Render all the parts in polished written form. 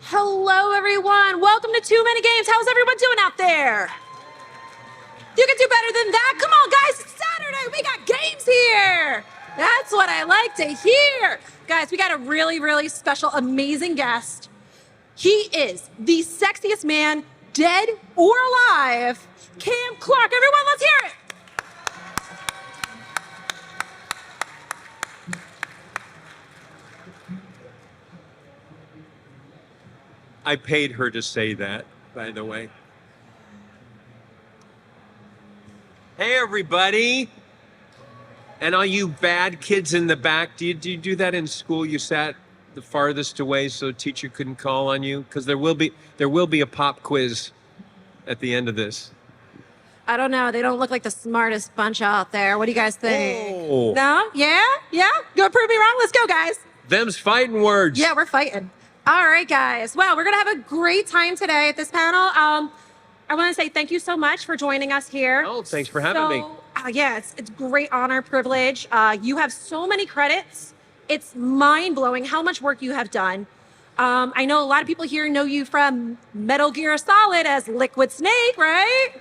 Hello, everyone. Welcome to Too Many Games. How's everyone doing out there? You can do better than that. Come on, guys. It's Saturday. We got games here. That's what I like to hear. Guys, we got a really, really special, amazing guest. He is the sexiest man, dead or alive, Cam Clarke. Everyone, let's hear it. I paid her to say that, by the way. Hey, everybody. And all you bad kids in the back, do you do that in school? You sat the farthest away so a teacher couldn't call on you? Because there will be a pop quiz at the end of this. I don't know. They don't look like the smartest bunch out there. What do you guys think? Oh. No? Yeah? Yeah? You want to prove me wrong? Let's go, guys. Them's fighting words. Yeah, we're fighting. All right, guys. Well, we're going to have a great time today at this panel. I want to say thank you so much for joining us here. Oh, thanks for having me. Yeah, it's great honor, privilege. You have so many credits. It's mind-blowing how much work you have done. I know a lot of people here know you from Metal Gear Solid as Liquid Snake, right?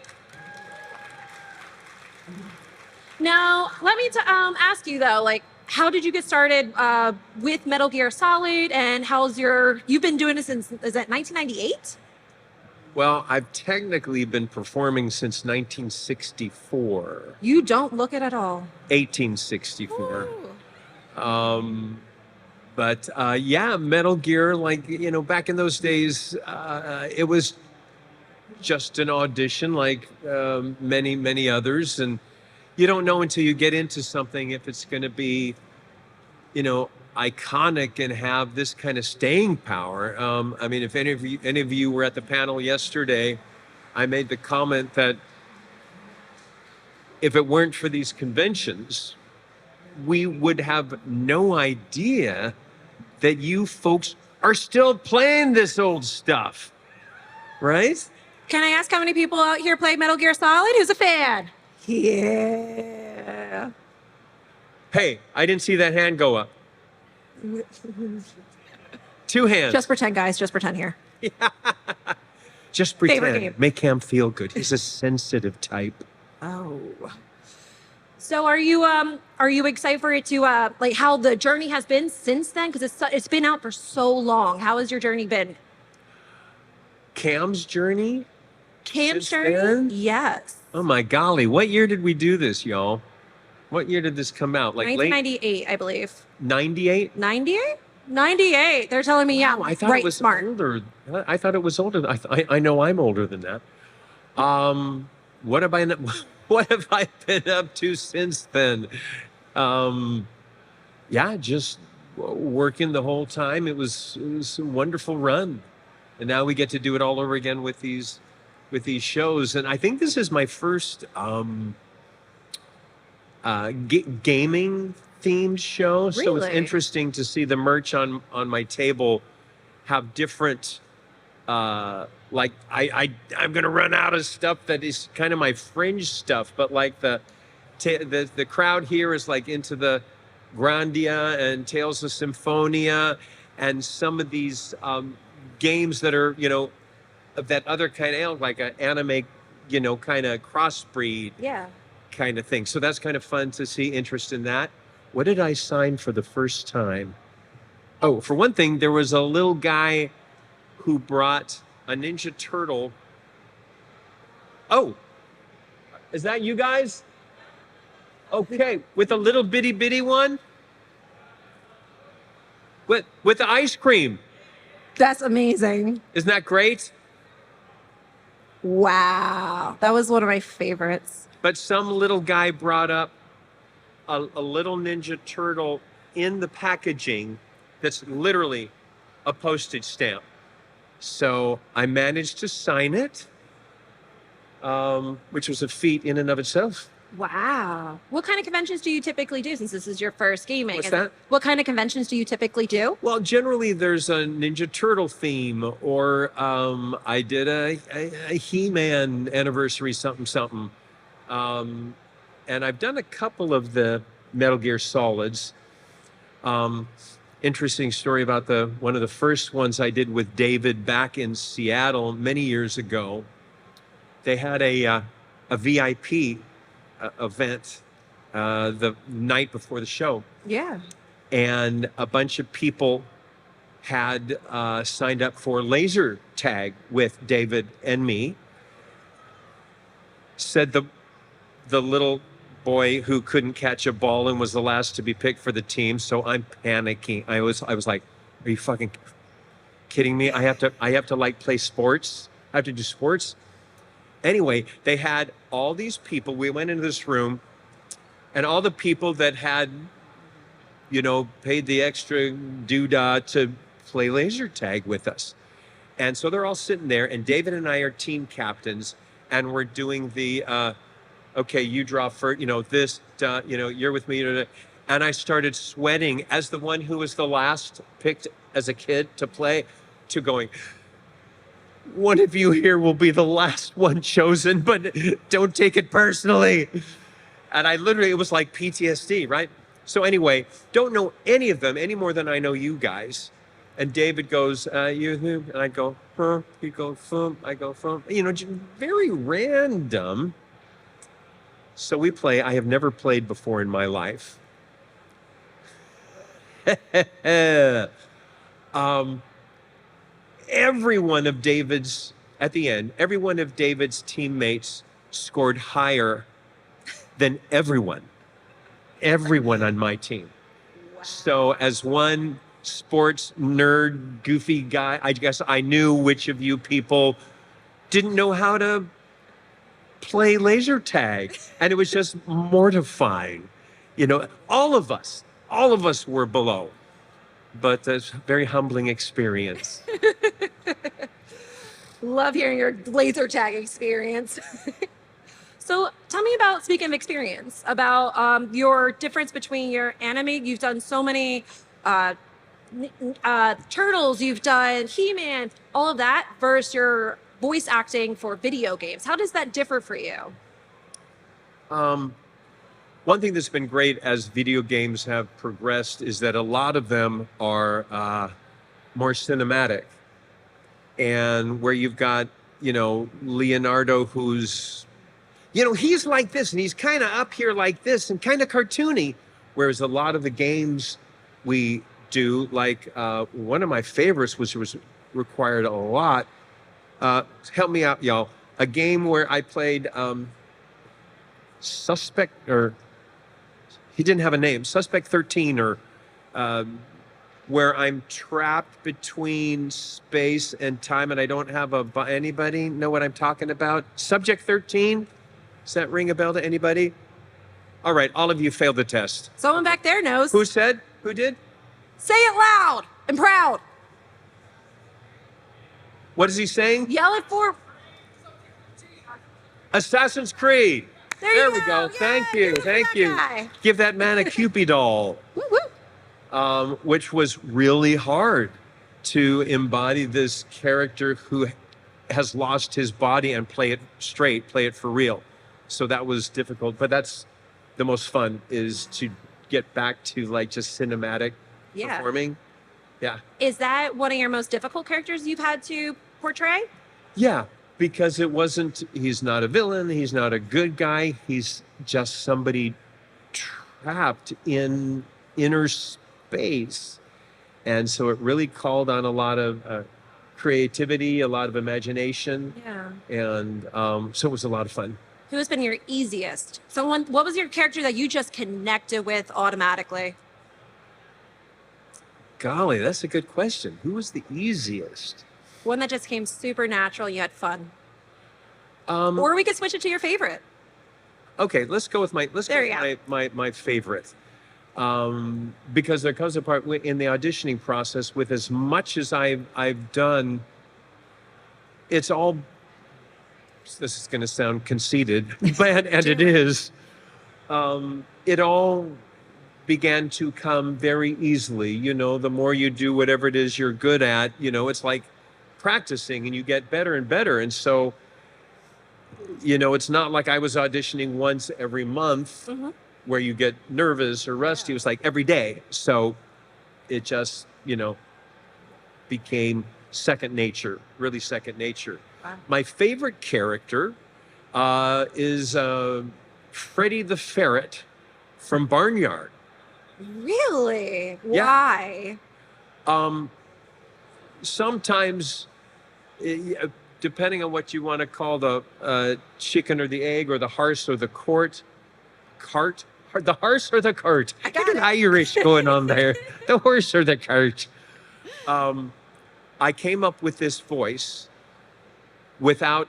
Now, let me ask you, though, like, how did you get started with Metal Gear Solid, and you've been doing it since, is that 1998? Well, I've technically been performing since 1964. You don't look it at all. 1864. Ooh. But yeah, Metal Gear, like, back in those days, it was just an audition like many, many others. And you don't know until you get into something if it's going to be, iconic and have this kind of staying power. I mean, if any of you were at the panel yesterday, I made the comment that if it weren't for these conventions, we would have no idea that you folks are still playing this old stuff, right? Can I ask how many people out here play Metal Gear Solid? Who's a fan? Yeah. Hey, I didn't see that hand go up. 2 hands. Just pretend, guys. Just pretend here. Just Favorite pretend. game. Make Cam feel good. He's a sensitive type. Oh. So are you excited for it to like how the journey has been since then? Because it's been out for so long. How has your journey been? Cam's journey? Cam's Since journey? then? Yes. Oh my golly. What year did we do this, y'all? What year did this come out? Like 1998, I believe. 98? 98? 98. They're telling me, yeah, I thought right, it was smart. older. I thought it was older. I know I'm older than that. What have I been up to since then? Yeah, just working the whole time. It was a wonderful run, and now we get to do it all over again with these shows. And I think this is my first gaming themed show. So it's Really? interesting to see the merch on my table have different like I'm gonna run out of stuff that is kind of my fringe stuff, but like the crowd here is like into the Grandia and Tales of Symphonia and some of these games that are of that other kind of like an anime kind of crossbreed Yeah. kind of thing. So that's kind of fun to see interest in that. What did I sign for the first time? Oh, for one thing, there was a little guy who brought a Ninja Turtle. Oh, is that you guys? Okay, with a little bitty one? With the ice cream. That's amazing. Isn't that great? Wow. That was one of my favorites. But some little guy brought up a little Ninja Turtle in the packaging that's literally a postage stamp. So I managed to sign it, which was a feat in and of itself. Wow. What kind of conventions do you typically do since this is your first gaming? What's that? What kind of conventions do you typically do? Well, generally there's a Ninja Turtle theme, or I did a He-Man anniversary something. And I've done a couple of the Metal Gear Solids. interesting story about one of the first ones I did with David back in Seattle many years ago. They had a VIP event the night before the show, Yeah. and a bunch of people had signed up for laser tag with David and me. Said the little boy who couldn't catch a ball and was the last to be picked for the team. So I'm panicking. I was like, are you fucking kidding me? I have to like play sports. I have to do sports. Anyway, they had all these people. We went into this room, and all the people that had, paid the extra doodah to play laser tag with us. And so they're all sitting there, and David and I are team captains, and we're doing the, okay, you draw first, this, you're with me. And I started sweating as the one who was the last picked as a kid to play, to going, one of you here will be the last one chosen, but don't take it personally. And it was like PTSD, right? So anyway, don't know any of them any more than I know you guys. And David goes, you, and I go, huh? He goes, I go, very random. So we play. I have never played before in my life. Every one of David's teammates scored higher than everyone on my team. Wow. So as one sports nerd, goofy guy, I guess I knew which of you people didn't know how to play laser tag. And it was just mortifying. All of us were below. But it's a very humbling experience. Love hearing your laser tag experience. So tell me about, speaking of experience, about your difference between your anime. You've done so many Turtles, you've done He-Man, all of that, versus your voice acting for video games. How does that differ for you? One thing that's been great as video games have progressed is that a lot of them are more cinematic. And where you've got, Leonardo who's, he's like this and he's kind of up here like this and kind of cartoony. Whereas a lot of the games we do, like one of my favorites, which was required a lot, help me out, y'all. A game where I played Suspect, or he didn't have a name, Suspect 13, or where I'm trapped between space and time and I don't have anybody know what I'm talking about? Subject 13? Does that ring a bell to anybody? All right, all of you failed the test. Someone back there knows. Who said? Who did? Say it loud and proud. What is he saying? Yell it for Assassin's Creed. There we go. Yay, Thank you. Thank you. Guy. Give that man a Cupid doll. Woo, woo. Which was really hard to embody this character who has lost his body and play it straight, play it for real. So that was difficult, but that's the most fun, is to get back to like just cinematic performing. Yeah. Is that one of your most difficult characters you've had to portray? Yeah, because he's not a villain, he's not a good guy, he's just somebody trapped in inner space. And so it really called on a lot of creativity, a lot of imagination. Yeah. And so it was a lot of fun. Who has been your easiest? What was your character that you just connected with automatically? Golly, that's a good question. Who was the easiest? One that just came super natural, you had fun. Or we could switch it to your favorite. Okay, let's go with my favorite. Because there comes a part in the auditioning process, with as much as I've done, it's all, this is going to sound conceited, but and it is. It all began to come very easily. The more you do whatever it is you're good at, it's like practicing and you get better and better. And so, it's not like I was auditioning once every month where you get nervous or rusty. It was like every day. So it just, became second nature, really second nature. Wow. My favorite character is Freddy the Ferret from Barnyard. Really? Yeah. Why? Sometimes, depending on what you want to call the chicken or the egg or the hearse or the cart, the hearse or the cart. I got Look at Irish going on there. The horse or the cart. I came up with this voice without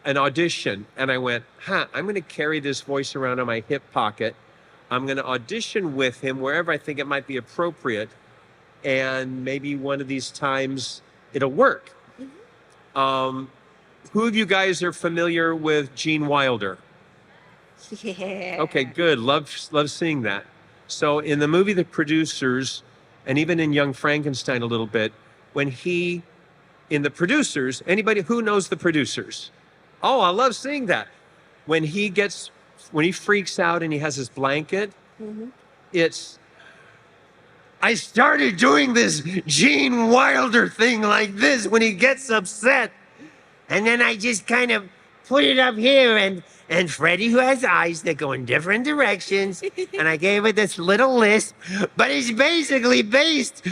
an audition, and I went, I'm going to carry this voice around in my hip pocket. I'm going to audition with him wherever I think it might be appropriate, and maybe one of these times it'll work. Who of you guys are familiar with Gene Wilder? Yeah. Okay, good. Love seeing that. So in the movie The Producers, and even in Young Frankenstein a little bit, in The Producers, anybody who knows The Producers? Oh, I love seeing that. When he freaks out and he has his blanket, I started doing this Gene Wilder thing like this when he gets upset. And then I just kind of put it up here, and Freddy, who has eyes that go in different directions, and I gave it this little lisp, but it's basically based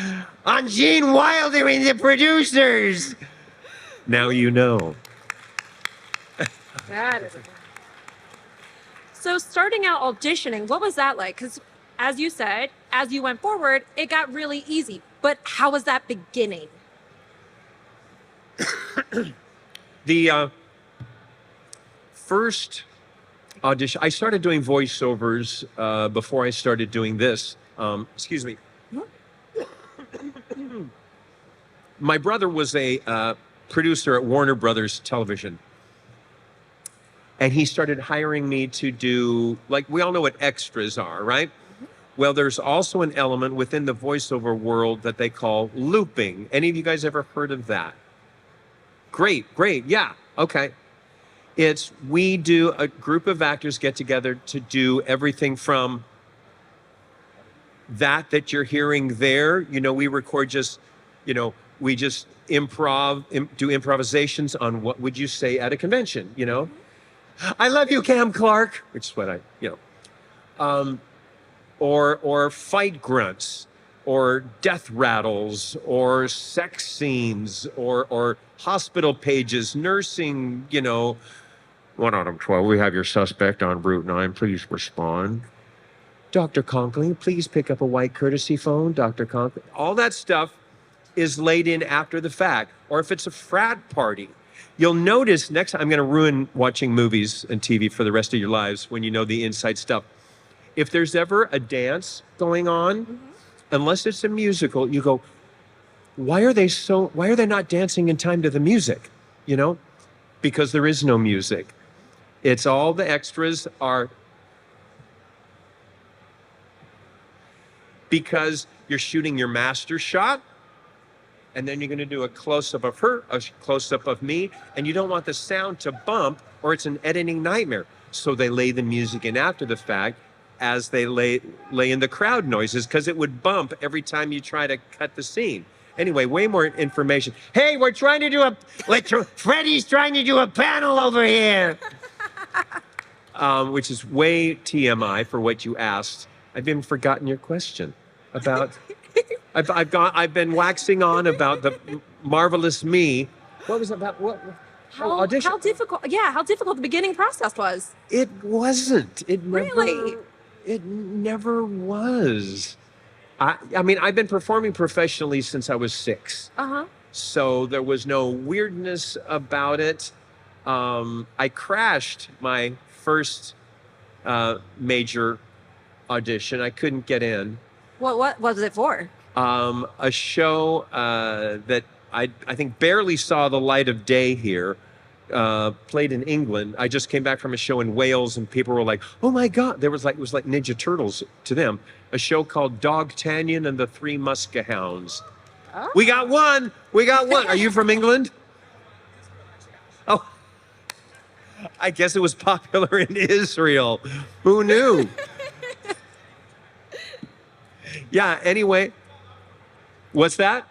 on Gene Wilder in The Producers. Now you know. That is. So starting out auditioning, what was that like? Because as you said, as you went forward, it got really easy. But how was that beginning? The first audition, I started doing voiceovers before I started doing this. Excuse me. My brother was a producer at Warner Brothers Television. And he started hiring me to do, like, we all know what extras are, right? Well, there's also an element within the voiceover world that they call looping. Any of you guys ever heard of that? Great. Yeah. Okay. A group of actors get together to do everything from that you're hearing there. We record we just do improvisations on what would you say at a convention, I love you, Cam Clarke, which is what or fight grunts, or death rattles, or sex scenes, or hospital pages, nursing, 1 out of 12, we have your suspect on Route 9, please respond. Dr. Conkling, please pick up a white courtesy phone, Dr. Conkling. All that stuff is laid in after the fact. Or if it's a frat party, you'll notice next time, I'm going to ruin watching movies and TV for the rest of your lives when you know the inside stuff. If there's ever a dance going on, unless it's a musical, you go, why are they not dancing in time to the music? Because there is no music. It's all the extras are, because you're shooting your master shot, and then you're going to do a close-up of her, a close-up of me, and you don't want the sound to bump, or it's an editing nightmare. So they lay the music in after the fact, as they lay in the crowd noises, because it would bump every time you try to cut the scene. Anyway, way more information. Hey, Freddy's trying to do a panel over here. Which is way TMI for what you asked. I've even forgotten your question about. I've been waxing on about the marvelous me. What was it about? How difficult? Yeah, how difficult the beginning process was. It wasn't. Really? It never was. I mean, I've been performing professionally since I was 6. So there was no weirdness about it. I crashed my first major audition. I couldn't get in. What was it for? A show that I think barely saw the light of day here. Played in England. I just came back from a show in Wales, and people were like, "Oh my God!" It was like Ninja Turtles to them. A show called Dog Tanyan and the Three Muskehounds. Oh. We got one. Are you from England? Oh, I guess it was popular in Israel. Who knew? Yeah. Anyway, What's that?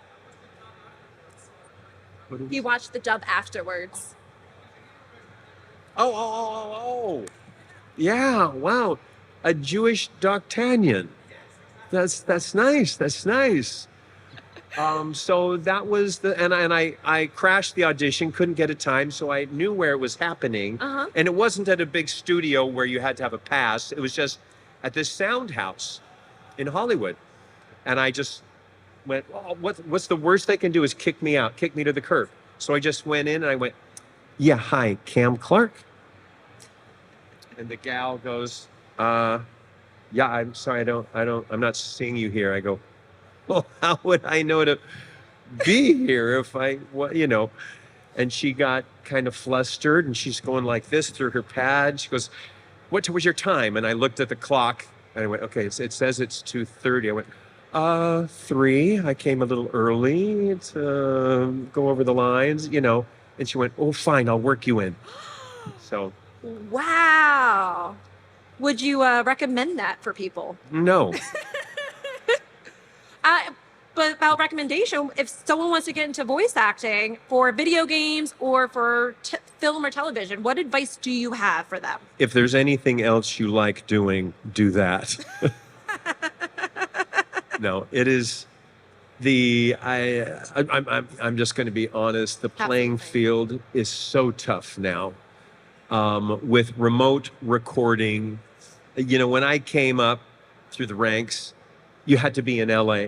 He watched the dub afterwards. Oh. Yeah, wow. A Jewish D'Artagnan. That's nice. That's nice. So that was I crashed the audition, couldn't get a time, so I knew where it was happening. Uh-huh. And it wasn't at a big studio where you had to have a pass. It was just at this sound house in Hollywood. And I just went, oh, what's the worst they can do is kick me out, kick me to the curb. So I just went in and I went, yeah, hi, Cam Clarke. And the gal goes, yeah, I'm sorry, I'm not seeing you here. I go, well, how would I know to be here if and she got kind of flustered and she's going like this through her pad. She goes, what was your time? And I looked at the clock and I went, okay, it says it's 2:30. I went, 3. I came a little early to go over the lines, and she went, oh, fine, I'll work you in. So. Wow. Would you recommend that for people? No. But about recommendation, if someone wants to get into voice acting for video games or for film or television, what advice do you have for them? If there's anything else you like doing, do that. No, it is I'm just going to be honest. The playing field is so tough now. With remote recording, when I came up through the ranks, you had to be in LA.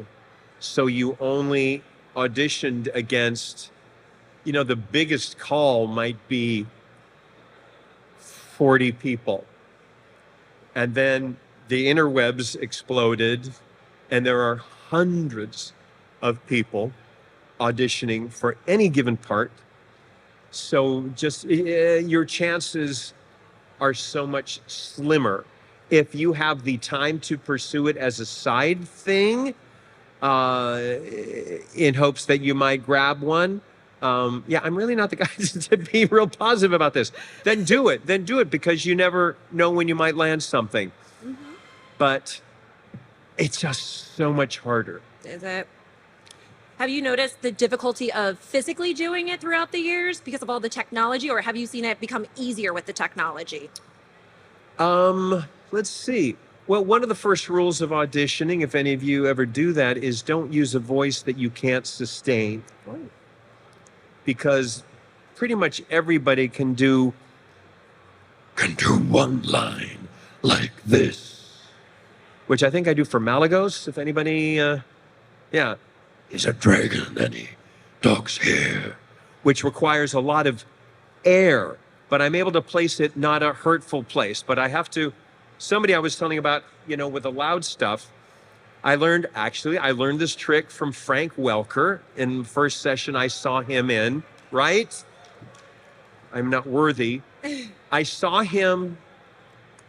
So you only auditioned against, the biggest call might be 40 people. And then the interwebs exploded, and there are hundreds of people auditioning for any given part. So just your chances are so much slimmer. If you have the time to pursue it as a side thing, in hopes that you might grab one. I'm really not the guy to be real positive about this. Then do it because you never know when you might land something. Mm-hmm. But it's just so much harder. Is it? Have you noticed the difficulty of physically doing it throughout the years because of all the technology, or have you seen it become easier with the technology? Let's see. Well, one of the first rules of auditioning, if any of you ever do that, is don't use a voice that you can't sustain. Because pretty much everybody can do one line like this. Which I think I do for Malagos, if anybody, yeah. He's a dragon and he talks here. Which requires a lot of air, but I'm able to place it not a hurtful place, but I have to. Somebody I was telling about, with the loud stuff, I learned this trick from Frank Welker in the first session I saw him in, right? I'm not worthy. I saw him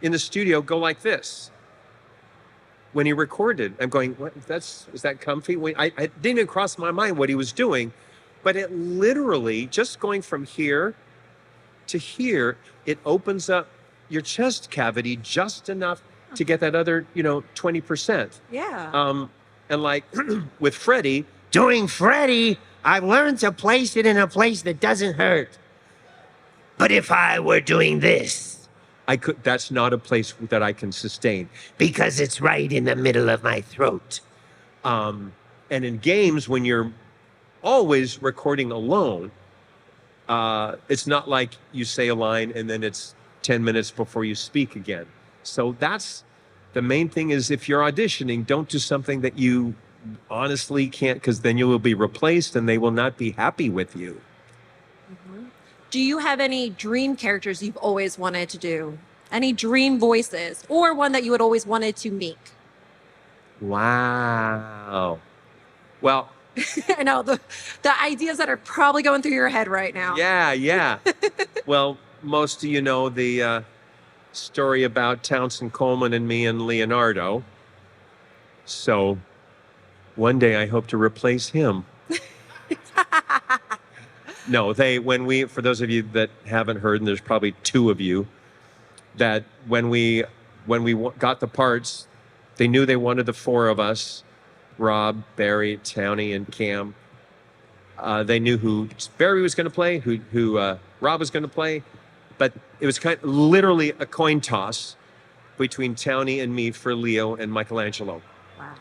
in the studio go like this when he recorded. I'm going, what? Is that comfy? I didn't even cross my mind what he was doing, but it literally, just going from here to here, it opens up your chest cavity just enough to get that other, 20%. Yeah. And like with Freddie, doing Freddie, I've learned to place it in a place that doesn't hurt. But if I were doing this, that's not a place that I can sustain because it's right in the middle of my throat. And in games, when you're always recording alone, it's not like you say a line and then it's 10 minutes before you speak again. So that's the main thing is if you're auditioning, don't do something that you honestly can't, because then you will be replaced and they will not be happy with you. Mm-hmm. Do you have any dream characters you've always wanted to do? Any dream voices or one that you had always wanted to make? Wow. Well, I know the ideas that are probably going through your head right now. Yeah. Well, most of you know the story about Townsend Coleman and me and Leonardo. So one day I hope to replace him. No, for those of you that haven't heard, and there's probably 2 of you, that when we got the parts, they knew they wanted the 4 of us. Rob, Barry, Townie, and Cam. They knew who Barry was going to play, who Rob was going to play, but it was kind of literally a coin toss between Townie and me for Leo and Michelangelo. Wow.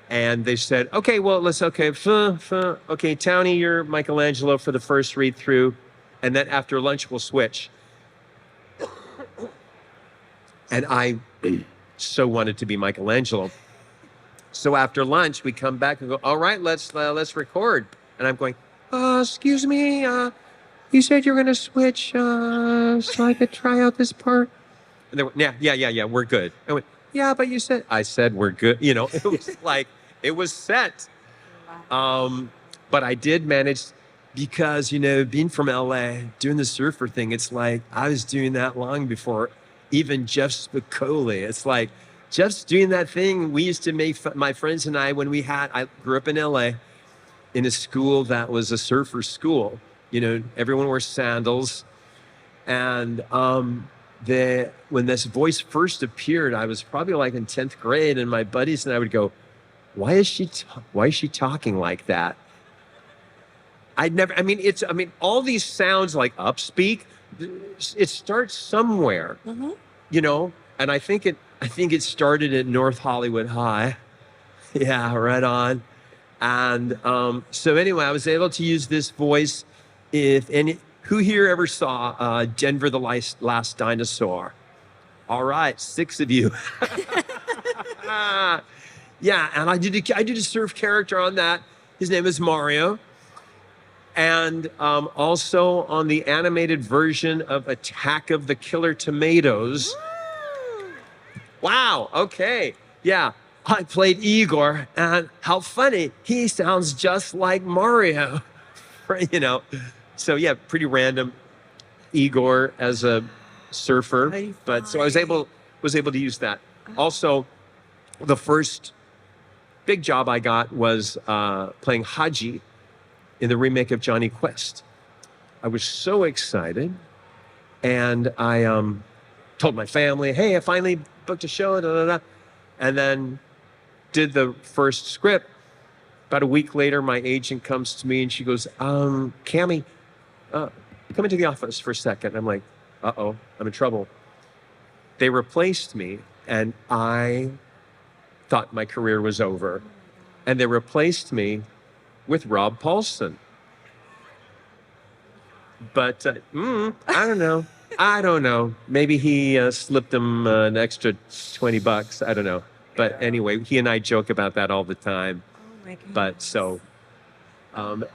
And they said, okay, well, okay, Townie, you're Michelangelo for the first read through, and then after lunch we'll switch. And I so wanted to be Michelangelo. So after lunch, we come back and go, all right, let's record. And I'm going, excuse me, you said you were going to switch so I could try out this part. And they went, yeah, we're good. I went, yeah, but you said, I said we're good. You know, it was like, it was set. But I did manage, because, you know, being from LA, doing the surfer thing, it's like, I was doing that long before even Jeff Spicoli. It's like, Jeff's doing that thing. We used to make my friends and I, I grew up in LA in a school that was a surfer school. You know, everyone wore sandals. And when this voice first appeared, I was probably like in 10th grade, and my buddies and I would go, why is she talking like that? All these sounds like upspeak, it starts somewhere, you know, and I think it started at North Hollywood High. Yeah, right on. And so anyway, I was able to use this voice. Who here ever saw Denver the Last Dinosaur? All right, 6 of you. Yeah, and I did a surf character on that. His name is Mario. And also on the animated version of Attack of the Killer Tomatoes. Wow, okay. Yeah, I played Igor, and how funny. He sounds just like Mario, you know. So yeah, pretty random Igor as a surfer. But so I was able to use that. Also, the first big job I got was playing Haji in the remake of Johnny Quest. I was so excited, and I told my family, hey, I finally booked a show, and then did the first script. About a week later, my agent comes to me and she goes, Cammy, come into the office for a second. I'm like, uh-oh, I'm in trouble. They replaced me, and I thought my career was over. And they replaced me with Rob Paulson. But I don't know. Maybe he slipped him an extra $20. I don't know. But anyway, he and I joke about that all the time. Oh my goodness. But so,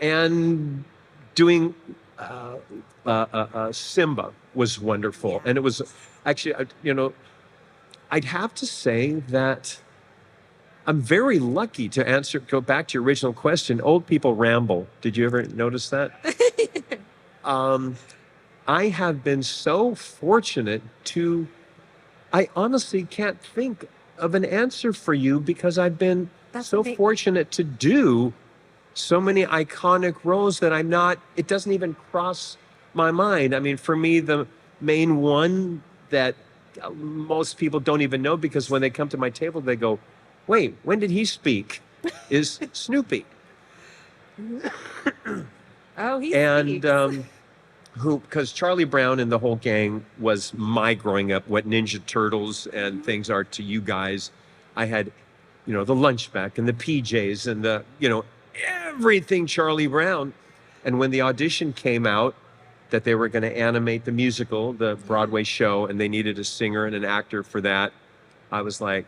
and doing Simba was wonderful. Yeah. And it was actually, I'd have to say that I'm very lucky to go back to your original question. Old people ramble. Did you ever notice that? I have been so fortunate I honestly can't think of an answer for you, because I've been fortunate to do so many iconic roles that it doesn't even cross my mind. I mean, for me, the main one that most people don't even know, because when they come to my table, they go, wait, when did he speak? Is Snoopy. Oh, he And speaks. because Charlie Brown and the whole gang was my growing up, what Ninja Turtles and things are to you guys. I had, the Lunchback and the PJs and the, everything Charlie Brown. And when the audition came out that they were going to animate the musical, the Broadway show, and they needed a singer and an actor for that, I was like,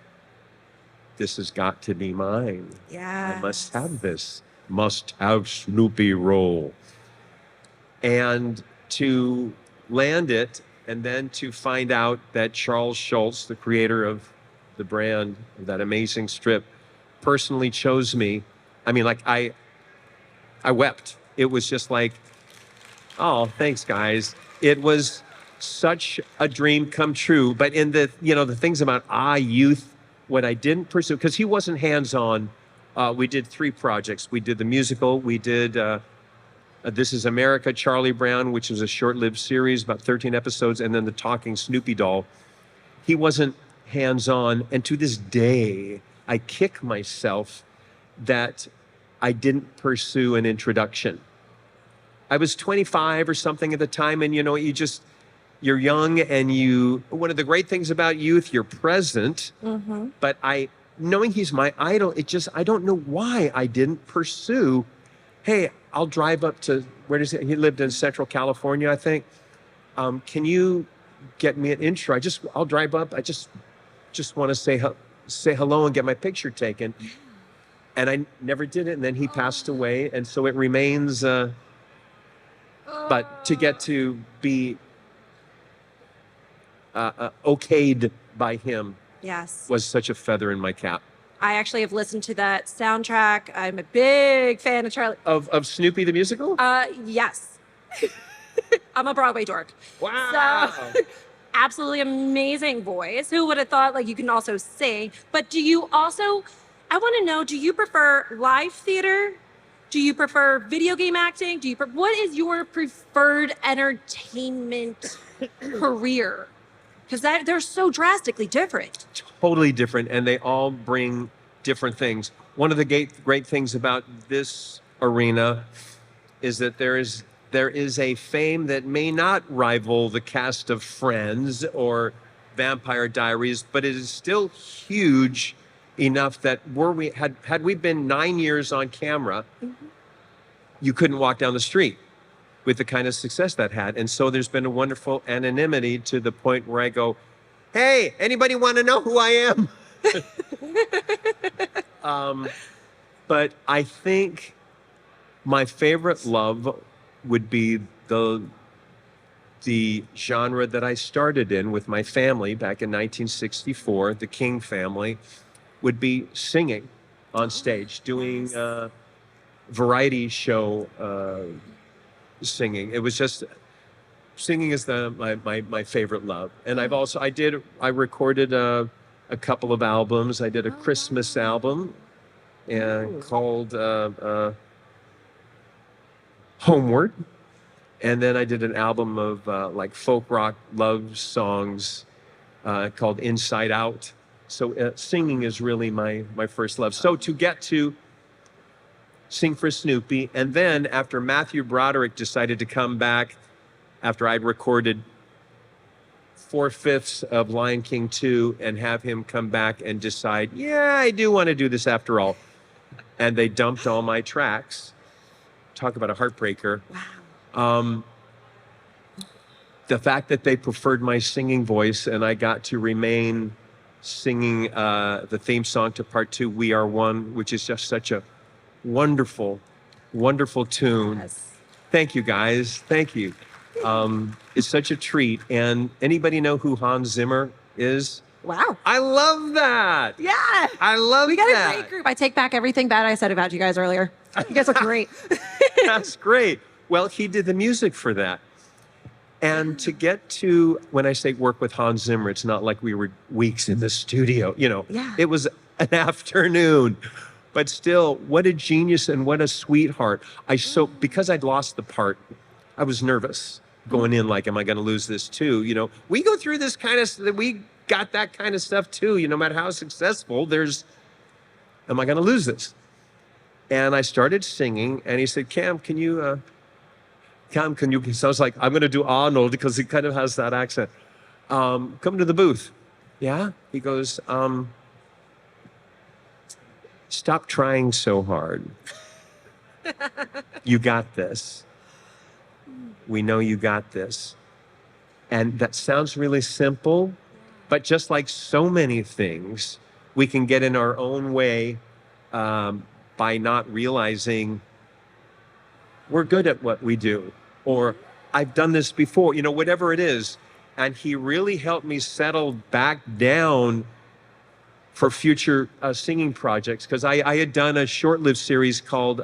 this has got to be mine. Yeah. I must have this. Must have Snoopy role. And to land it, and then to find out that Charles Schultz, the creator of the brand, of that amazing strip, personally chose me. I mean, like I wept. It was just like, oh, thanks, guys. It was such a dream come true. But in the things about youth, what I didn't pursue, because he wasn't hands-on. We did 3 projects. We did the musical. We did This Is America, Charlie Brown, which was a short-lived series, about 13 episodes, and then the Talking Snoopy doll. He wasn't hands-on, and to this day, I kick myself that I didn't pursue an introduction. I was 25 or something at the time, and you're young, and one of the great things about youth, you're present. Mm-hmm. But knowing he's my idol, I don't know why I didn't pursue, hey, I'll drive up to, he lived in Central California, I think. Can you get me an intro? I'll drive up. I just want to say hello and get my picture taken. And I never did it. And then he passed away. And so it remains, but to get to be okayed by him Yes. was such a feather in my cap. I actually have listened to that soundtrack. I'm a big fan of Charlie. Of Snoopy the musical? Yes. I'm a Broadway dork. Wow. So, absolutely amazing voice. Who would have thought, like, you can also sing? But do you also, I want to know, do you prefer live theater? Do you prefer video game acting? What is your preferred entertainment career? Because they're so drastically different. Totally different, and they all bring different things. One of the great things about this arena is that there is a fame that may not rival the cast of Friends or Vampire Diaries, but it is still huge enough that had we been 9 years on camera, Mm-hmm. you couldn't walk down the street with the kind of success that had. And so there's been a wonderful anonymity to the point where I go, hey, anybody want to know who I am? But I think my favorite love would be the genre that I started in with my family back in 1964, the King family, would be singing on stage, doing variety show singing. It was just, singing is my favorite love. And I recorded a couple of albums. I did a Christmas album called Homeward. And then I did an album of like folk rock love songs called Inside Out. So singing is really my first love. So to get to sing for Snoopy, and then after Matthew Broderick decided to come back after I'd recorded 4/5 of Lion King 2 and have him come back and decide, yeah, I do want to do this after all. And they dumped all my tracks. Talk about a heartbreaker. Wow. The fact that they preferred my singing voice and I got to remain singing the theme song to part 2, We Are One, which is just such a wonderful, wonderful tune. Yes. Thank you, guys. Thank you. It's such a treat. And anybody know who Hans Zimmer is? Wow. I love that. Yeah. I love We got that. a great group. I take back everything bad I said about you guys earlier. You guys look great. That's great. Well, he did the music for that. And to get to, when I say work with Hans Zimmer, it's not like we were weeks in the studio, Yeah. It was an afternoon. But still, what a genius and what a sweetheart. Because I'd lost the part, I was nervous going in, like, am I going to lose this too? We go through this kind of, we got that kind of stuff too. No matter how successful, am I going to lose this? And I started singing, and he said, Cam, can you, so I was like, I'm going to do Arnold because he kind of has that accent. Come to the booth. Yeah? He goes, stop trying so hard. You got this. We know you got this. And that sounds really simple, but just like so many things, we can get in our own way by not realizing we're good at what we do, or I've done this before, whatever it is. And he really helped me settle back down for future singing projects, because I had done a short-lived series called,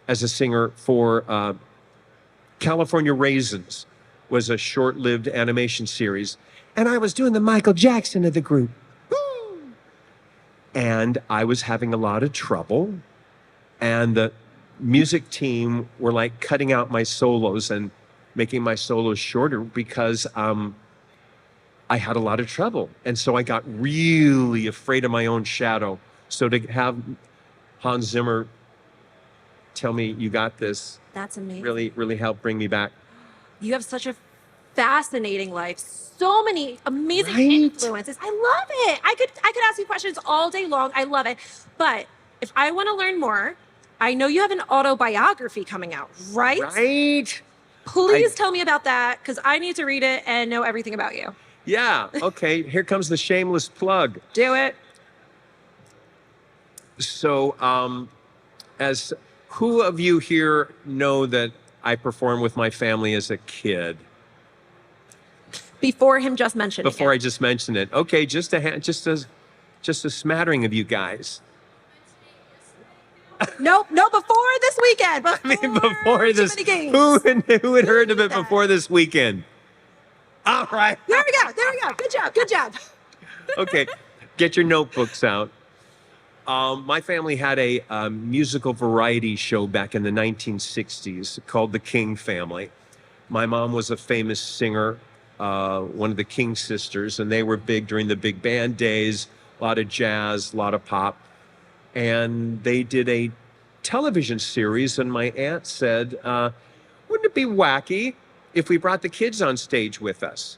as a singer for California Raisins, was a short-lived animation series. And I was doing the Michael Jackson of the group. Woo! And I was having a lot of trouble. And the music team were like cutting out my solos and making my solos shorter because I had a lot of trouble. And so I got really afraid of my own shadow. So to have Hans Zimmer tell me you got this That's amazing. really helped bring me back. You have such a fascinating life. So many amazing Right? influences. I love it. I could ask you questions all day long. I love it. But if I want to learn more, I know you have an autobiography coming out, right? Right? Please tell me about that because I need to read it and know everything about you. Yeah. Okay. Here comes the shameless plug. Do it. So, as who of you here know that I performed with my family as a kid? Before him just mentioning Before it. I just mentioned it. Okay, just a smattering of you guys. Nope, no, before this weekend. Before, I mean, before this, Too Many Games. who had heard of it before this weekend? All right. There we go. There we go. Good job. Okay, get your notebooks out. My family had a musical variety show back in the 1960s called The King Family. My mom was a famous singer, one of the King sisters, and they were big during the big band days, a lot of jazz, a lot of pop. And they did a television series, and my aunt said, wouldn't it be wacky if we brought the kids on stage with us?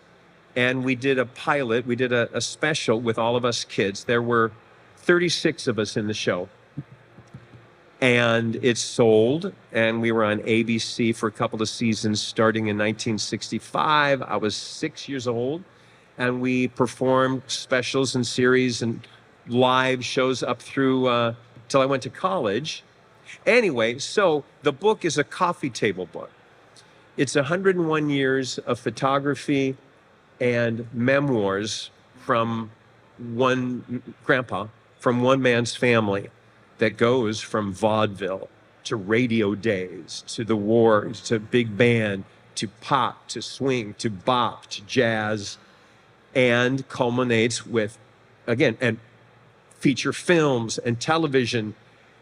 And we did a pilot, we did a special with all of us kids. There were 36 of us in the show. And it sold, and we were on ABC for a couple of seasons starting in 1965. I was 6 years old, and we performed specials and series and live shows up through till I went to college. Anyway, so the book is a coffee table book. It's 101 years of photography and memoirs from one man's family that goes from vaudeville to radio days to the war to big band to pop to swing to bop to jazz, and culminates with, again, and feature films and television,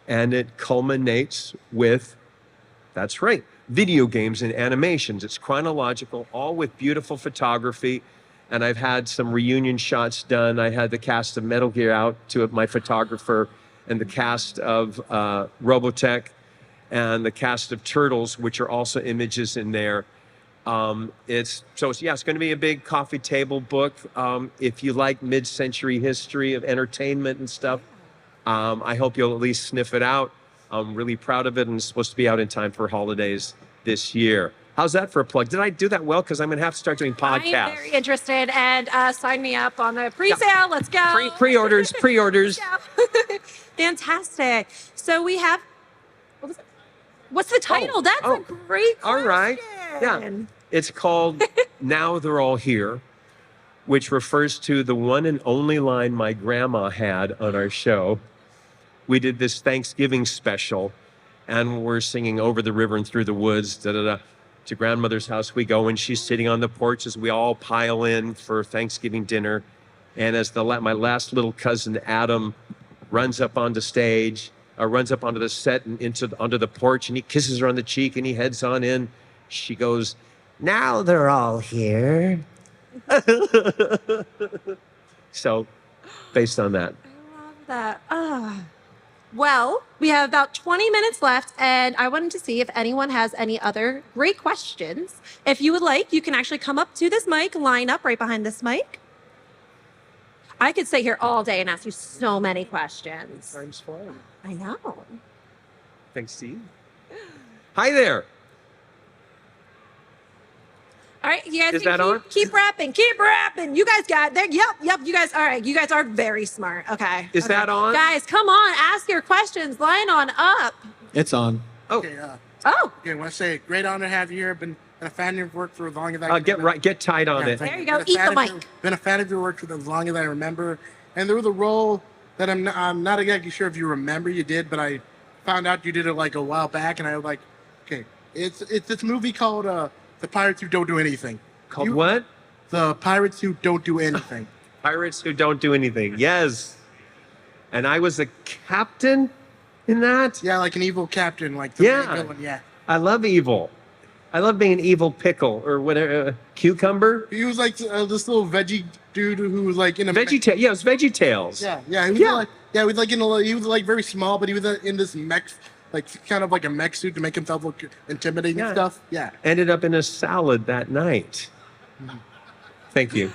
and it culminates with, that's right, video games and animations. It's chronological, all with beautiful photography. And I've had some reunion shots done. I had the cast of Metal Gear out to my photographer, and the cast of Robotech, and the cast of Turtles, which are also images in there. It's going to be a big coffee table book. If you like mid-century history of entertainment and stuff, I hope you'll at least sniff it out. I'm really proud of it, and it's supposed to be out in time for holidays this year. How's that for a plug? Did I do that well? Because I'm going to have to start doing podcasts. I'm very interested, and sign me up on the pre-sale. Yeah. Let's go. Pre-orders. Fantastic. So we have, what's the title? That's a great question. All right. Yeah. It's called Now They're All Here, which refers to the one and only line my grandma had on our show. We did this Thanksgiving special, and we're singing Over the River and Through the Woods, da-da-da. To grandmother's house we go, and she's sitting on the porch as we all pile in for Thanksgiving dinner. And as my last little cousin Adam runs up onto stage, runs up onto the set and onto the porch, and he kisses her on the cheek and he heads on in, she goes, "Now they're all here." So, based on that. I love that. Well, we have about 20 minutes left, and I wanted to see if anyone has any other great questions. If you would like, you can actually come up to this mic, line up right behind this mic. I could stay here all day and ask you so many questions. Time's flying. I know. Thanks, Steve. Hi there. All right, you guys Is that on? Keep rapping. You guys got there. Yep. You guys, all right. You guys are very smart. Okay. Is that on? Guys, come on. Ask your questions. Line on up. It's on. Oh. Okay, Okay, I want to say, great honor to have you here. Been a fan of your work for as long as I Get tight on it. thank There you you. go. Been a Eat fan the of mic. Been a fan of your work for as long as I remember. And there was a role that I'm not exactly sure if you remember you did, but I found out you did it like a while back, and I was like, okay, it's this movie called The Pirates Who Don't Do Anything. Called what? The Pirates Who Don't Do Anything. Pirates Who Don't Do Anything. Yes. And I was a captain in that. Yeah, like an evil captain, like the Yeah. main villain. Yeah. I love evil. I love being an evil pickle or whatever, cucumber. He was like this little veggie dude who was like in a VeggieTales. Yeah, it was VeggieTales. Yeah. He was like he was like very small, but he was in this mech, like kind of like a mech suit to make himself look intimidating and stuff. Yeah. Ended up in a salad that night. Thank you.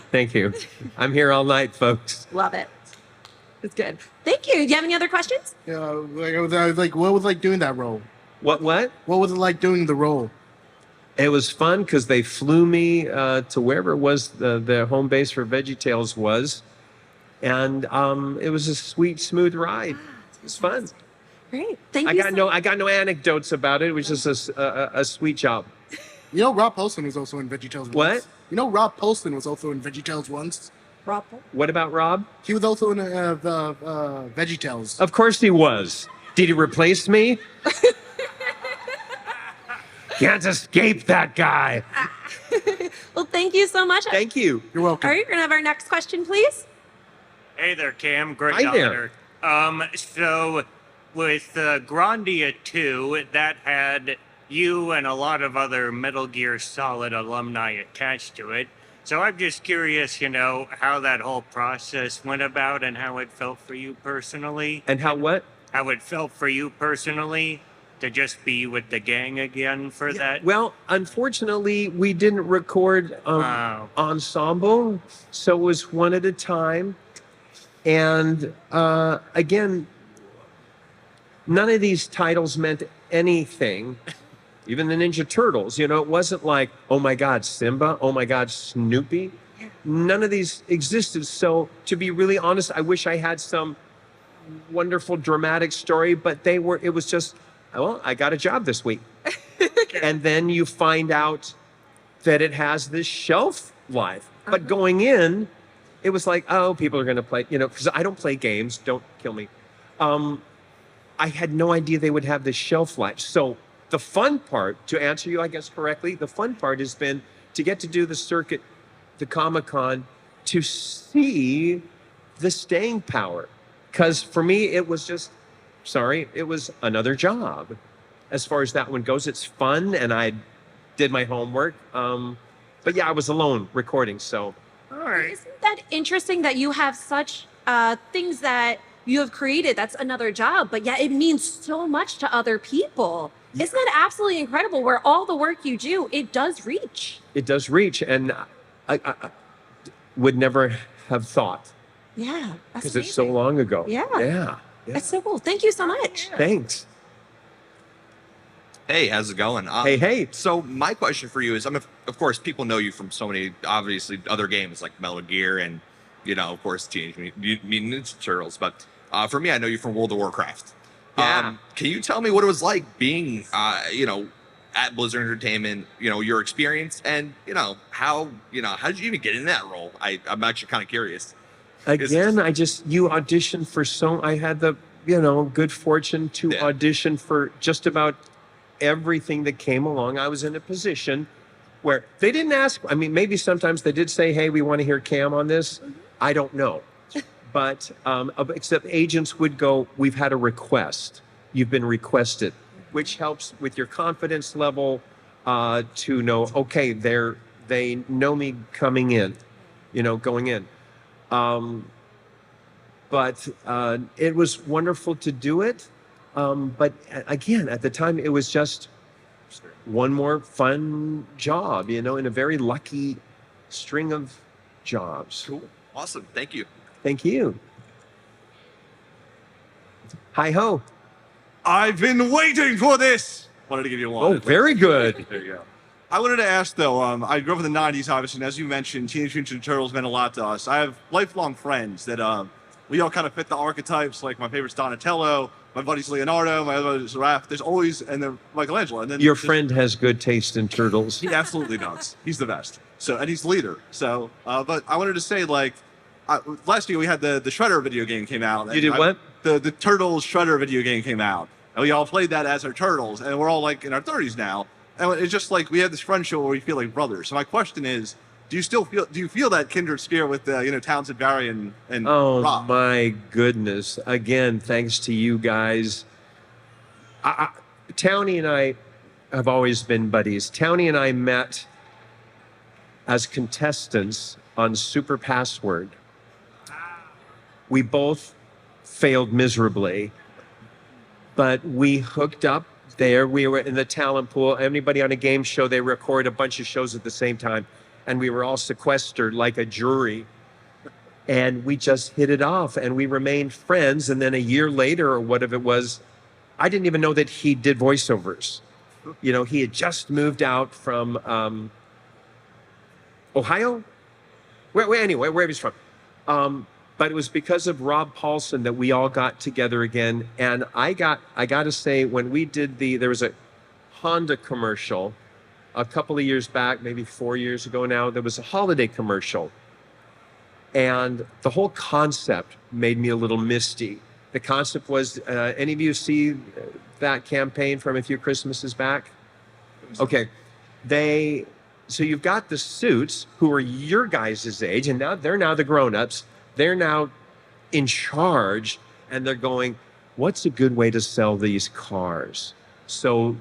I'm here all night, folks. Love it. It's good. Thank you. Do you have any other questions? Yeah. Like I was like, what was like doing that role? What? What was it like doing the role? It was fun because they flew me to wherever it was the home base for VeggieTales was, and it was a sweet, smooth ride. It was fun. Great. Thank you. I got no anecdotes about it. It was just a sweet job. You know, Rob Poston was also in VeggieTales once. What? You know, Rob Poston was also in VeggieTales once. Rob. What about Rob? He was also in VeggieTales. Of course he was. Did he replace me? Can't escape that guy. Well, thank you so much. Thank you. You're welcome. All right, we're gonna have our next question, please. Hey there, Cam. Great Hi there. honor. So with Grandia 2, that had you and a lot of other Metal Gear Solid alumni attached to it. So I'm just curious, you know, how that whole process went about and how it felt for you personally. And how what? How it felt for you personally to just be with the gang again for that. Well, unfortunately, we didn't record ensemble, so it was one at a time. And again, none of these titles meant anything. Even the Ninja Turtles, you know, it wasn't like, oh my God, Simba, oh my God, Snoopy. None of these existed. So to be really honest, I wish I had some wonderful dramatic story, but it was just, well, I got a job this week. And then you find out that it has this shelf life. But going in, it was like, oh, people are going to play, you know, because I don't play games. Don't kill me. I had no idea they would have this shelf life. So the fun part, to answer you, I guess, correctly, the fun part has been to get to do the circuit, the Comic-Con, to see the staying power. Because for me, it was just, it was another job. As far as that one goes, it's fun, and I did my homework. But yeah, I was alone recording, so. All right. Isn't that interesting that you have such things that you have created? That's another job, but yeah, it means so much to other people. Yeah. Isn't that absolutely incredible where all the work you do, it does reach? It does reach, and I would never have thought. Yeah. Because it's so long ago. Yeah. That's so cool. Thank you so much. Thanks. Hey, how's it going? Hey. So my question for you is, of course, people know you from so many, obviously, other games like Metal Gear and, you know, of course, Teenage Mutant Ninja Turtles. But for me, I know you from World of Warcraft. Yeah. Can you tell me what it was like being, you know, at Blizzard Entertainment? You know, your experience and, how did you even get in that role? I'm actually kind of curious. Again, you auditioned for I had the, good fortune to audition for just about everything that came along. I was in a position where they didn't ask. I mean, maybe sometimes they did say, hey, we want to hear Cam on this. I don't know. But except agents would go, we've had a request. You've been requested, which helps with your confidence level to know, okay, they know me coming in, going in. But it was wonderful to do it. But again, at the time, it was just one more fun job, in a very lucky string of jobs. Cool. Awesome. Thank you. Thank you. Hi ho. I've been waiting for this. Wanted to give you one. Oh, very good. There you go. I wanted to ask though. I grew up in the '90s, obviously, and as you mentioned, Teenage Mutant Ninja Turtles meant a lot to us. I have lifelong friends that we all kind of fit the archetypes. Like my favorite's Donatello, my buddy's Leonardo, my other buddy's Raph. There's always and then Michelangelo. And then your friend has good taste in turtles. He absolutely does. He's the best. So and he's the leader. So, but I wanted to say last year we had the Shredder video game came out. You did what? The Turtles Shredder video game came out. And we all played that as our turtles. And we're all in our 30s now. And it's just we have this friendship where we feel like brothers. So my question is, do you feel that kindred spirit with Townsend, Barry, and oh, Rob? My goodness. Again, thanks to you guys. Townie and I have always been buddies. Townie and I met as contestants on Super Password. We both failed miserably, but we hooked up there. We were in the talent pool. Anybody on a game show, they record a bunch of shows at the same time, and we were all sequestered like a jury. And we just hit it off, and we remained friends. And then a year later, or whatever it was, I didn't even know that he did voiceovers. You know, he had just moved out from Ohio, anyway, wherever he's from. But it was because of Rob Paulson that we all got together again. And I got to say, when we did there was a Honda commercial a couple of years back, maybe 4 years ago now. There was a holiday commercial. And the whole concept made me a little misty. The concept was, any of you see that campaign from a few Christmases back? Okay. So you've got the suits who are your guys' age, and now they're the grown-ups. They're now in charge, and they're going, what's a good way to sell these cars? So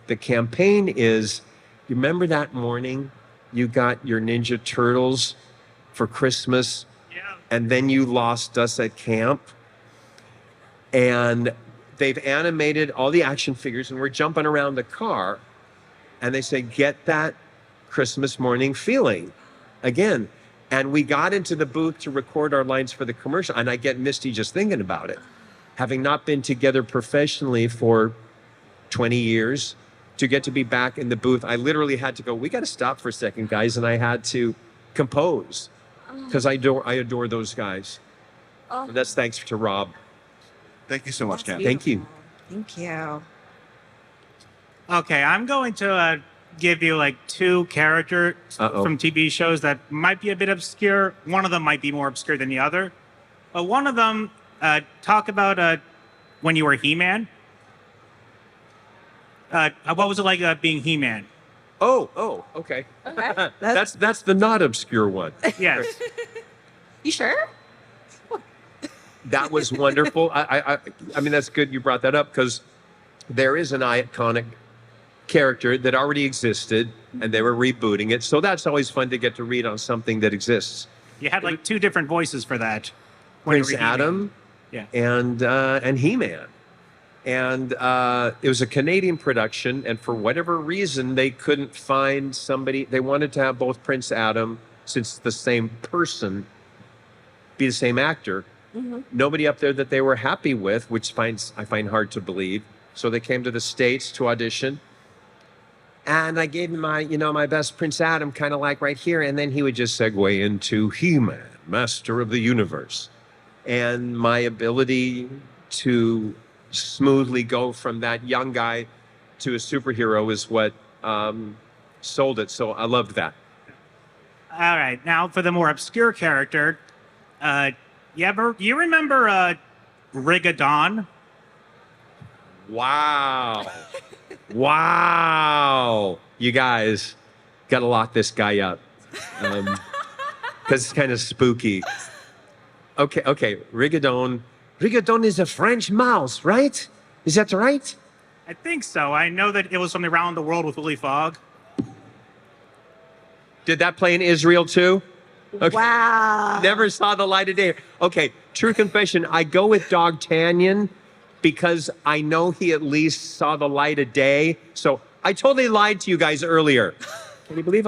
the campaign is, you remember that morning you got your Ninja Turtles for Christmas, and then you lost us at camp? And they've animated all the action figures, and we're jumping around the car, and they say, get that Christmas morning feeling again. And we got into the booth to record our lines for the commercial, and I get misty just thinking about it. Having not been together professionally for 20 years, to get to be back in the booth, I literally had to go, we got to stop for a second, guys, and I had to compose, because I adore those guys. And that's thanks to Rob. Thank you so much, Cam. Thank you. Thank you. Okay, I'm going to give you like two characters from TV shows that might be a bit obscure. One of them might be more obscure than the other. But one of them, talk about when you were He-Man. What was it like being He-Man? Oh, okay. Okay. That's the not obscure one. Yes. You sure? That was wonderful. I mean, that's good you brought that up, because there is an iconic character that already existed, and they were rebooting it. So that's always fun to get to read on something that exists. You had like two different voices for that. when you Prince were He-Man. Adam, Yeah. and He-Man. And it was a Canadian production, and for whatever reason, they couldn't find somebody. They wanted to have both Prince Adam, since it's the same person, be the same actor. Mm-hmm. Nobody up there that they were happy with, which I find hard to believe. So they came to the States to audition. And I gave him my best Prince Adam, kind of like right here. And then he would just segue into He-Man, Master of the Universe. And my ability to smoothly go from that young guy to a superhero is what sold it. So I loved that. All right. Now for the more obscure character, you remember Rigadon? Wow. Wow. You guys got to lock this guy up. Because it's kind of spooky. Okay. Rigadon. Rigadon is a French mouse, right? Is that right? I think so. I know that it was from Around the World with Willie Fogg. Did that play in Israel too? Okay. Wow. Never saw the light of day. Okay, true confession. I go with Dogtanian because I know he at least saw the light of day. So I totally lied to you guys earlier. Can you believe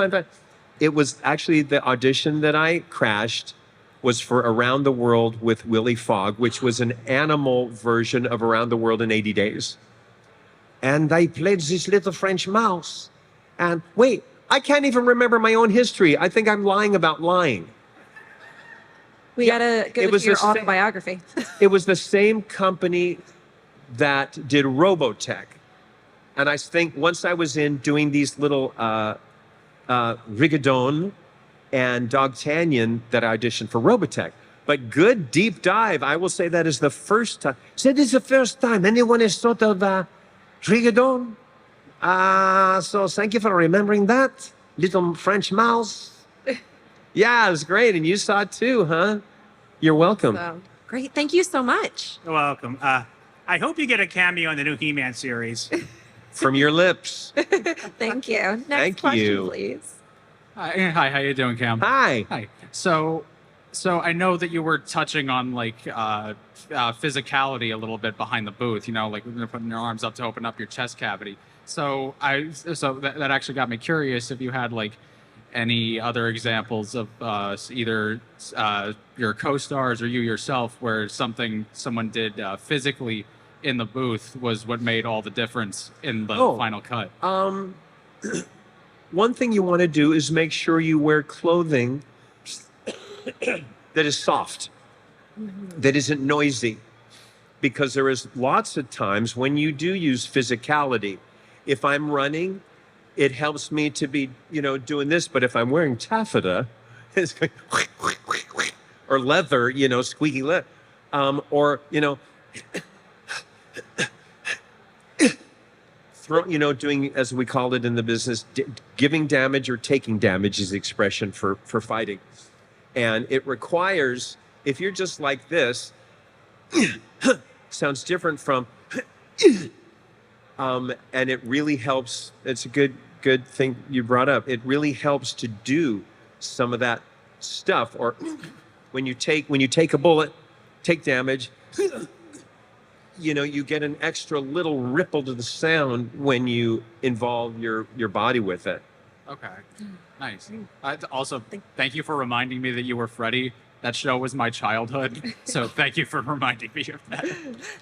it was actually the audition that I crashed was for Around the World with Willie Fogg, which was an animal version of Around the World in 80 Days. And I played this little French mouse. And wait, I can't even remember my own history. I think I'm lying about lying. We gotta go to your autobiography. It was the same company that did Robotech. And I think once I was in doing these little Rigadon and Dogtanian that I auditioned for Robotech. But good deep dive. I will say that is the first time. So this is the first time anyone has thought of Rigadon. So thank you for remembering that. Little French mouse. Yeah, it was great. And you saw it too, huh? You're welcome. So, great. Thank you so much. You're welcome. I hope you get a cameo in the new He-Man series. From your lips. Thank you. Next Thank question, you. please. Hi, how you doing, Cam? Hi. Hi. So I know that you were touching on like physicality a little bit behind the booth. You know, like when you're putting your arms up to open up your chest cavity. So that actually got me curious if you had like any other examples of either your co-stars or you yourself where someone did physically in the booth was what made all the difference in the final cut. One thing you want to do is make sure you wear clothing that is soft, that isn't noisy, because there is lots of times when you do use physicality. If I'm running, it helps me to be, doing this. But if I'm wearing taffeta, it's going or leather, squeaky leather, or doing, as we call it in the business, giving damage or taking damage is the expression for fighting. And it requires, if you're just like this, sounds different from, and it really helps. It's a good thing you brought up. It really helps to do some of that stuff. Or when you take a bullet, take damage, you get an extra little ripple to the sound when you involve your body with it. Okay, nice. Also, thank you for reminding me that you were Freddy. That show was my childhood, so thank you for reminding me of that.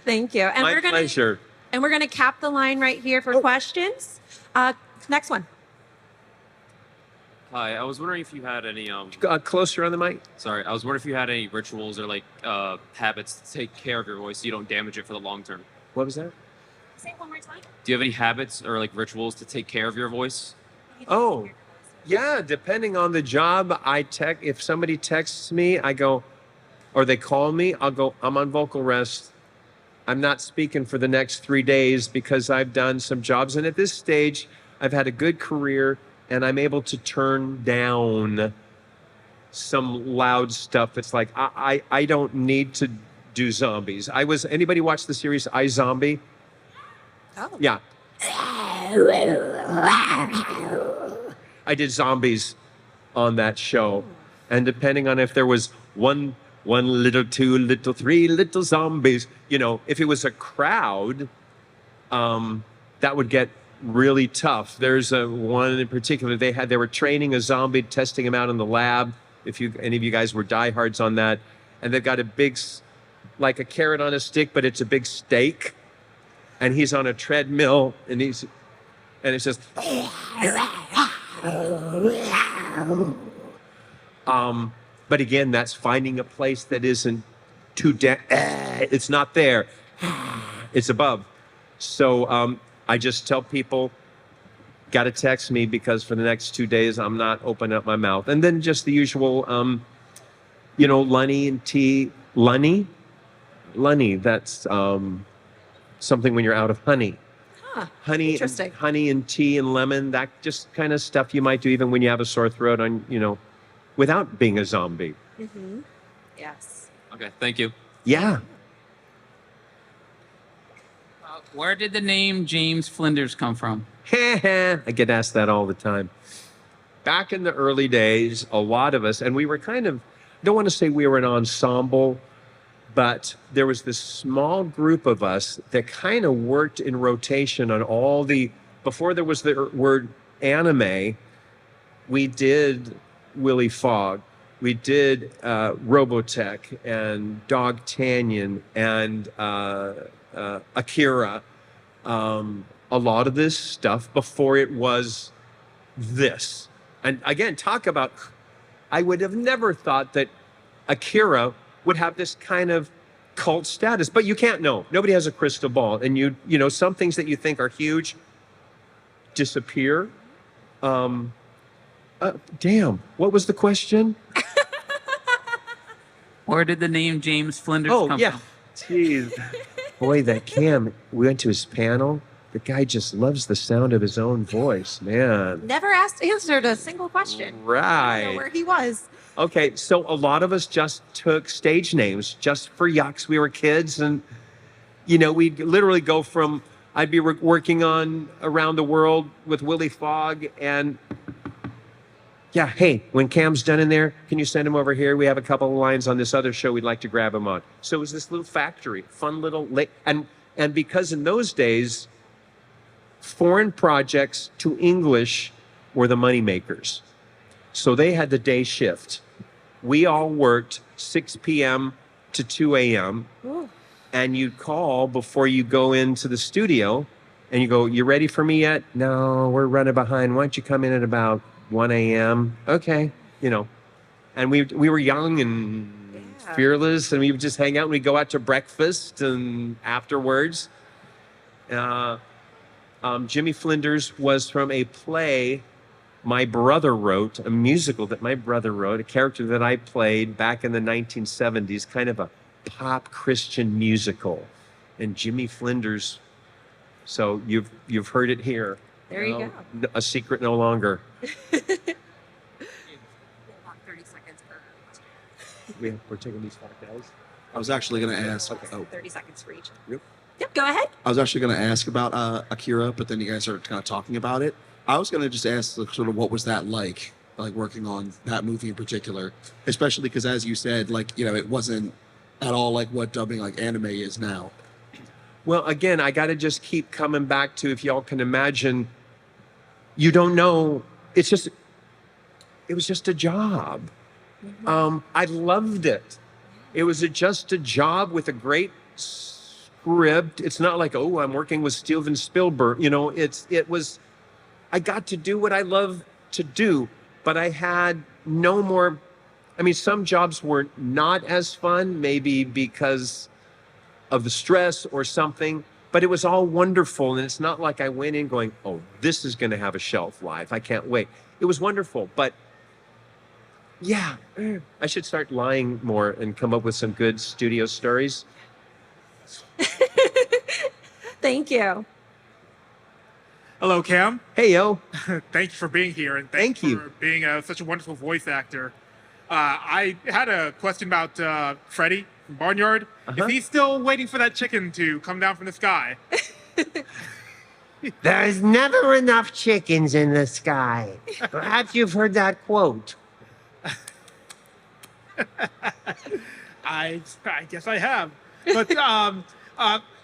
Thank you. And My pleasure. And we're gonna cap the line right here for questions. Next one. Hi, I was wondering if you had any Closer on the mic. sorry, I was wondering if you had any rituals or like habits to take care of your voice so you don't damage it for the long term. What was that? Say it one more time. Do you have any habits or like rituals to take care of your voice? Oh, yeah. Depending on the job, if somebody texts me, I go, or they call me, I'll go, I'm on vocal rest. I'm not speaking for the next 3 days because I've done some jobs. And at this stage, I've had a good career and I'm able to turn down some loud stuff. It's like, I don't need to do zombies. Anybody watch the series iZombie? Oh. Yeah. I did zombies on that show. And depending on if there was one little, two little, three little zombies, if it was a crowd, that would get really tough. There's one in particular, they were training a zombie, testing him out in the lab. If any of you guys were diehards on that, and they've got a big, like a carrot on a stick, but it's a big steak, and he's on a treadmill, and it's just, but again, that's finding a place that isn't too it's not there, it's above. So I just tell people, got to text me because for the next 2 days I'm not opening up my mouth. And then just the usual, Lunny and tea. Lunny, that's something when you're out of honey. Huh. Honey, Interesting. Honey and tea and lemon, that just kind of stuff you might do even when you have a sore throat without being a zombie. Mm-hmm. Yes. Okay, thank you. Yeah. Where did the name James Flinders come from? I get asked that all the time. Back in the early days, a lot of us, and we were don't want to say we were an ensemble, but there was this small group of us that kind of worked in rotation on before there was the word anime, we did Willy Fogg, we did Robotech and Dog Tanyan and Akira, a lot of this stuff before it was this. And again, I would have never thought that Akira would have this kind of cult status, but you can't know. Nobody has a crystal ball. And some things that you think are huge disappear. Damn, what was the question? Where did the name James Flinders come yeah. from? Jeez. Boy, that Cam, we went to his panel. The guy just loves the sound of his own voice, man. Never answered a single question. I don't know Right. where he was. Okay, so a lot of us just took stage names just for yucks. We were kids, and we'd literally go from I'd be working on Around the World with Willy Fogg, and yeah, hey, when Cam's done in there, can you send him over here? We have a couple of lines on this other show we'd like to grab him on. So it was this little factory, fun little, and because in those days, foreign projects to English were the money makers. So they had the day shift. We all worked 6 p.m. to 2 a.m. Ooh. And you'd call before you go into the studio and you go, you ready for me yet? No, we're running behind. Why don't you come in at about 1 a.m.? Okay, And we were young and fearless, and we would just hang out and we'd go out to breakfast and afterwards. Jimmy Flinders was from a play my brother wrote, a musical that my brother wrote, a character that I played back in the 1970s, kind of a pop Christian musical. And Jimmy Flinders, so you've heard it here. There you go. A secret no longer. 30 seconds per. We're taking these 5 guys. I was actually going to ask. 30 seconds for each. Yep. Go ahead. I was actually going to ask about Akira, but then you guys started kind of talking about it. I was going to just ask sort of what was that like working on that movie in particular, especially because, as you said, it wasn't at all like what dubbing like anime is now. Well, again, I got to just keep coming back to, if y'all can imagine, you don't know. It was just a job. I loved it. It was just a job with a great script. It's not like, oh, I'm working with Steven Spielberg. I got to do what I love to do, but I had no more. I mean, some jobs were not as fun, maybe because of the stress or something, but it was all wonderful. And it's not like I went in going, oh, this is going to have a shelf life. I can't wait. It was wonderful, but yeah, I should start lying more and come up with some good studio stories. Thank you. Hello, Cam. Hey, yo. Thank you for being here, and Thank you you for being such a wonderful voice actor. I had a question about Freddy from Barnyard. Is he still waiting for that chicken to come down from the sky? There's never enough chickens in the sky. Perhaps you've heard that quote. I guess I have. But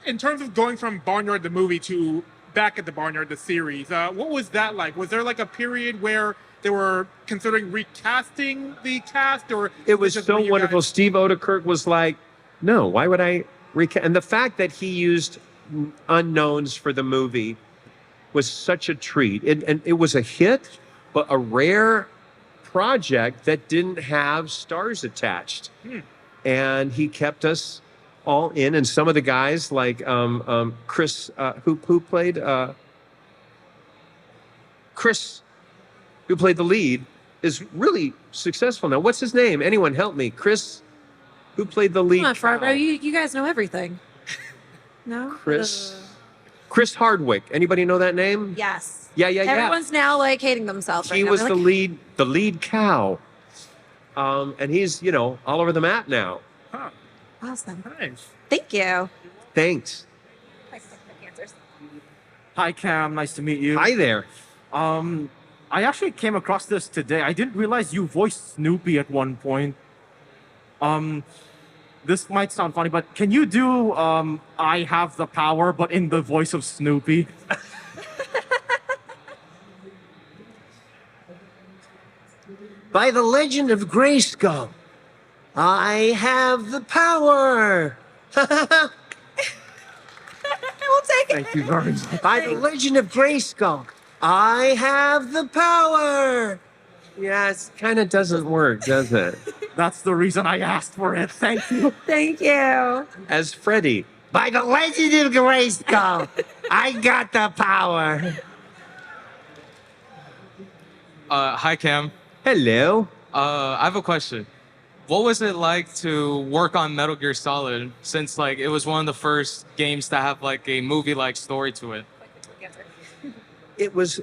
in terms of going from Barnyard the movie to back at the Barnyard the series, what was that like? Was there like a period where they were considering recasting the cast, or it was so wonderful? Steve Odekirk was like, no, why would I recast? And the fact that he used unknowns for the movie was such a treat. And it was a hit, but a rare project that didn't have stars attached. And he kept us all in, and some of the guys like Chris, who played Chris, who played the lead, is really successful now. What's his name? Anyone help me? Chris, who played the lead? Come on, Front Row. You guys know everything. No? Chris Hardwick. Anybody know that name? Yes. Yeah. Everyone's now like hating themselves. He was the lead cow. And he's, all over the map now. Huh. Awesome. Nice. Thank you. Thanks. Hi, Cam. Nice to meet you. Hi there. I actually came across this today. I didn't realize you voiced Snoopy at one point. This might sound funny, but can you do I Have the Power, but in the voice of Snoopy? By the legend of Grayskull, I have the power. We'll take it. Thank you very much. By the legend of Grayskull, I have the power. Yeah, it kind of doesn't work, does it? That's the reason I asked for it. Thank you. Thank you. As Freddy. By the legend of Grayskull, I got the power. Hi, Cam. Hello. I have a question. What was it like to work on Metal Gear Solid, since it was one of the first games to have a movie-like story to it? It was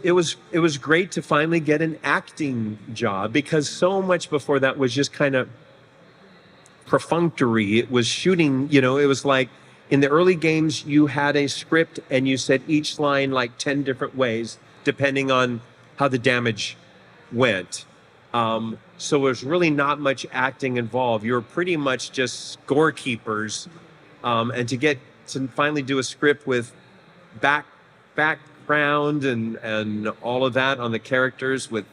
great to finally get an acting job, because so much before that was just kind of perfunctory. It was shooting, it was like in the early games you had a script and you said each line 10 different ways depending on how the damage went. So there's really not much acting involved. You're pretty much just scorekeepers. And to get to finally do a script with background and all of that on the characters with,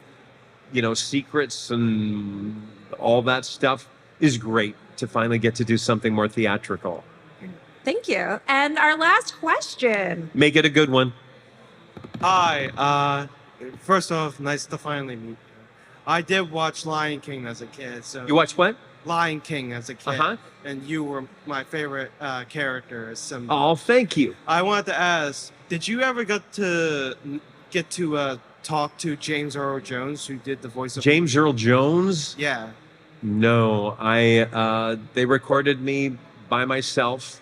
secrets and all that stuff is great to finally get to do something more theatrical. Thank you. And our last question. Make it a good one. Hi. First off, nice to finally meet you. I did watch Lion King as a kid. So You watch what? Lion King as a kid, Uh-huh. and you were my favorite character as Simba. Oh, thank you. I wanted to ask, did you ever get to talk to James Earl Jones, who did the voice of James Earl Jones? Yeah. No, they recorded me by myself,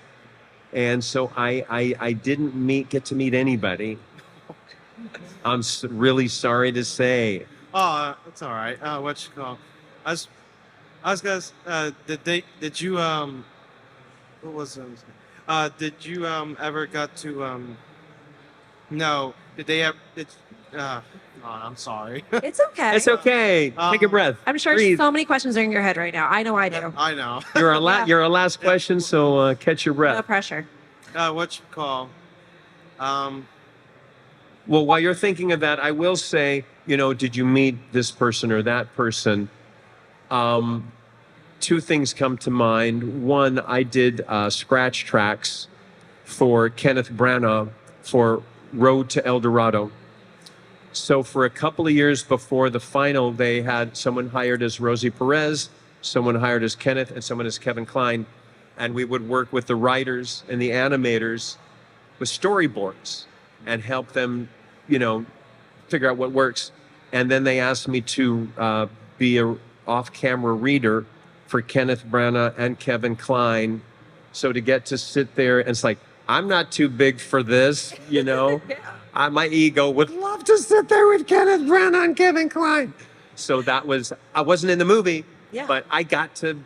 and so I didn't get to meet anybody. I'm really sorry to say. Oh, that's all right. What you call? I was gonna. Did you what was it? Did you ever got to No. Did they ever? Oh, I'm sorry. It's okay. It's okay. Take a breath. I'm sure Breathe. so many questions are in your head right now. I know I do. I know. You're a last question, so catch your breath. No pressure. What you call? Well, while you're thinking of that, I will say, did you meet this person or that person? Two things come to mind. One, I did scratch tracks for Kenneth Branagh for Road to El Dorado. So for a couple of years before the final, they had someone hired as Rosie Perez, someone hired as Kenneth, and someone as Kevin Kline. And we would work with the writers and the animators with storyboards and help them, figure out what works. And then they asked me to be a off-camera reader for Kenneth Branagh and Kevin Kline. So to get to sit there, and it's like, I'm not too big for this, my ego would love to sit there with Kenneth Branagh and Kevin Kline. So I wasn't in the movie, but I got to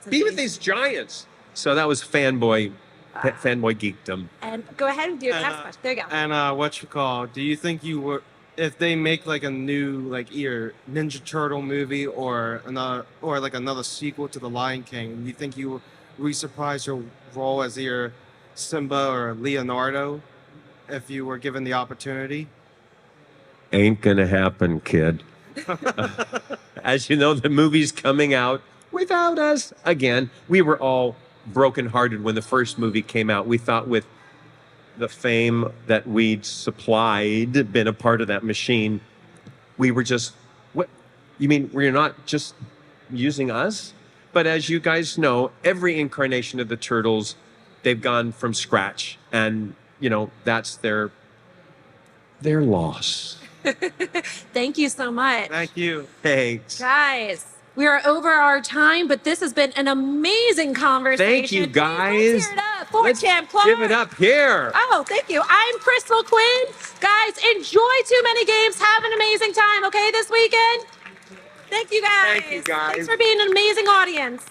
be with these giants. So that was fanboy geekdom. And go ahead and do your next question. There you go. And what you call? Do you think you were, if they make like a new either Ninja Turtle movie or another sequel to The Lion King, do you think you reprise your role as either Simba or Leonardo if you were given the opportunity? Ain't gonna happen, kid. As you know, the movie's coming out without us. Again, we were all brokenhearted when the first movie came out. We thought with the fame that we'd supplied, been a part of that machine, we were just, what? You mean we're not just using us? But as you guys know, every incarnation of the Turtles, they've gone from scratch. And, that's their loss. Thank you so much. Thank you. Thanks. Guys, we are over our time, but this has been an amazing conversation. Thank you, guys. Let's hear it up for Cam Clarke. Give it up here. Oh, thank you. I'm Crystal Quinn. Guys, enjoy Too Many Games. Have an amazing time, okay, this weekend? Thank you, guys. Thank you, guys. Thanks for being an amazing audience.